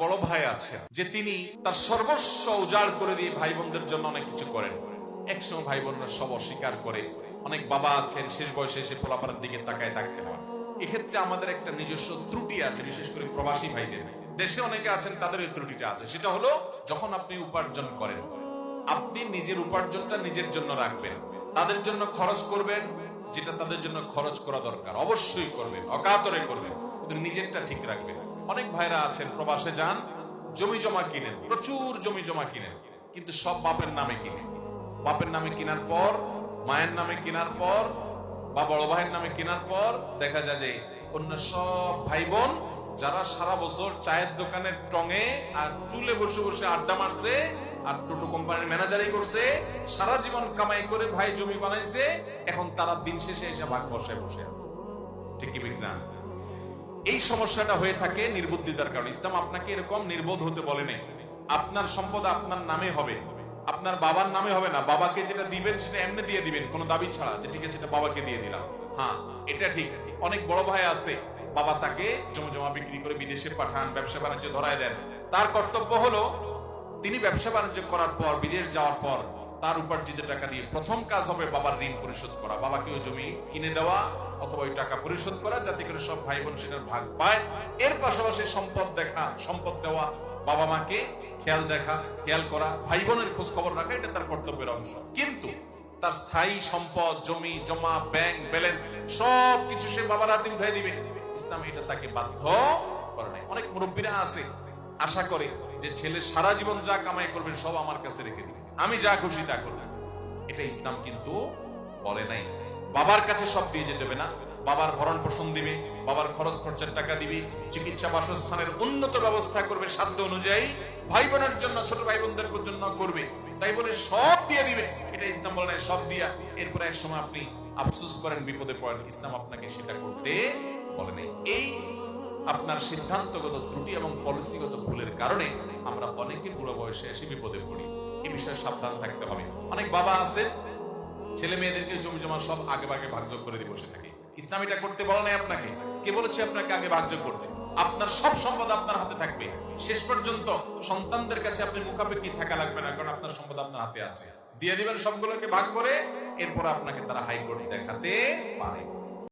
বড় ভাই আছেন যে তিনি তার সর্বস্ব উজাড় করে দিয়ে ভাই বোনদের জন্য অনেক কিছু করেন। একসময় ভাই বোনরা সব অস্বীকার করে। অনেক বাবা আছেন শেষ বয়সে এসে পোলাপানের দিকে তাকায় থাকতে হয়। এক্ষেত্রে আমাদের একটা নিজস্ব ত্রুটি আছে, বিশেষ করে প্রবাসী ভাইদের। দেশে অনেকে আছেন তাদের এই ত্রুটিটা আছে, সেটা হলো যখন আপনি উপার্জন করেন, আপনি নিজের উপার্জনটা নিজের জন্য রাখবেন, তাদের জন্য খরচ করবেন যেটা তাদের জন্য খরচ করা দরকার অবশ্যই করবেন, অকাতরে করবেন, কিন্তু নিজেরটা ঠিক রাখবেন। অনেক ভাইরা আছেন প্রবাসে যান, জমি জমা কিনেন, প্রচুর জমি জমা কিনেন, কিন্তু সব বাপের নামে কিনেন। বাপের নামে কেনার পর, মায়ের নামে কেনার পর, বা বড় ভাইয়ের নামে কেনার পর দেখা যায় যে অন্য সব ভাই বোন যারা সারা বছর চায়ের দোকানের টঙে আর টুলে বসে বসে আড্ডা মারছে আর টোটো কোম্পানির ম্যানেজারই করছে, সারা জীবন কামাই করে ভাই জমি বানাইছে, এখন তারা দিন শেষে এসে ভাগ বসায় বসে আছে। ঠিক কি ঠিক না? এই সমস্যাটা হয়ে থাকে নির্বুদ্ধিতার কারণে। ইসলাম আপনাকে এরকম নির্বোধ হতে বলে নাই। আপনার সম্পদ আপনার নামে হবে, আপনার বাবার নামে হবে না। বাবাকে যেটা দিবেন সেটা এমনি দিয়ে দিবেন, কোনো দাবি ছাড়া, যে ঠিক আছে এটা বাবাকে দিয়ে দিলাম। হ্যাঁ, এটা ঠিক। অনেক বড় ভাই আছে, বাবা তাকে জমি জমা বিক্রি করে বিদেশে পাঠান, ব্যবসা বাণিজ্য ধরায় দেন। তার কর্তব্য হলো তিনি ব্যবসা বাণিজ্য করার পর, বিদেশ যাওয়ার পর তার উপার্জিত টাকা দিয়ে প্রথম কাজ হবে বাবার ঋণ পরিশোধ করা, বাবাকে ওই জমি কিনে দেওয়া অথবা ওই টাকা পরিশোধ করা, যাতে করে সব ভাই বোন সেটার ভাগ পায়। এর পাশাপাশি সম্পদ দেখা, সম্পদ দেওয়া, বাবা মাকে খেয়াল করা, ভাই বোনের খোঁজ খবর রাখা, এটা তার কর্তব্যের অংশ। কিন্তু তার স্থায়ী সম্পদ, জমি জমা, ব্যাংক ব্যালেন্স সবকিছু সে বাবার হাতে উঠাই দিবে, ইসলাম এটা তাকে বাধ্য করে নাই। অনেক মুরব্বীরা আছে আশা করে যে ছেলে সারা জীবন যা কামাই করবে সব আমার কাছে রেখে দিবে, আমি যা খুশি তা করব। এটা ইসলাম কিন্তু বলে নাই। বাবার কাছে সব দিয়ে যেতে হবে না, বাবার ভরণ পোষণ দিবে, বাবার খরচ খরচার টাকা দিবে, চিকিৎসা বাসস্থানের উন্নত ব্যবস্থা করবে সাধ্য অনুযায়ী, ভাই বোনের জন্য, ছোট ভাই বোনদের জন্য করবে, তাই বলে সব দিয়ে দিবে, এটা ইসলাম বলে নাই। সব দিয়া এরপরে এক সময় আপনি আফসোস করেন, বিপদে পড়েন, ইসলাম আপনাকে সেটা করতে বলে নাই। এই আপনার সিদ্ধান্তগত ত্রুটি এবং পলিসিগত ভুলের কারণে আমরা অনেকে বুড়ো বয়সে এসে বিপদে পড়ি। এই বিষয়ে সাবধান থাকতে হবে। অনেক বাবা আছে ছেলে মেয়েদেরকে জমি জমা সব আগে ভাগে ভাগযোগ করে দিয়ে বসে থাকে। ইসলাম এটা করতে বলে নাই আপনাকে। কে বলেছে আপনাকে আগে ভাগযোগ করতে? আপনার সব সম্পদ আপনার হাতে থাকবে, শেষ পর্যন্ত সন্তানদের কাছে আপনি মুখাপেক্ষি থাকা লাগবে না, কারণ আপনার সম্পদ আপনার হাতে আছে। দিয়ে দিবেন সবগুলোকে ভাগ করে, এরপর আপনাকে তারা হাইকোর্ট দেখাতে পারে।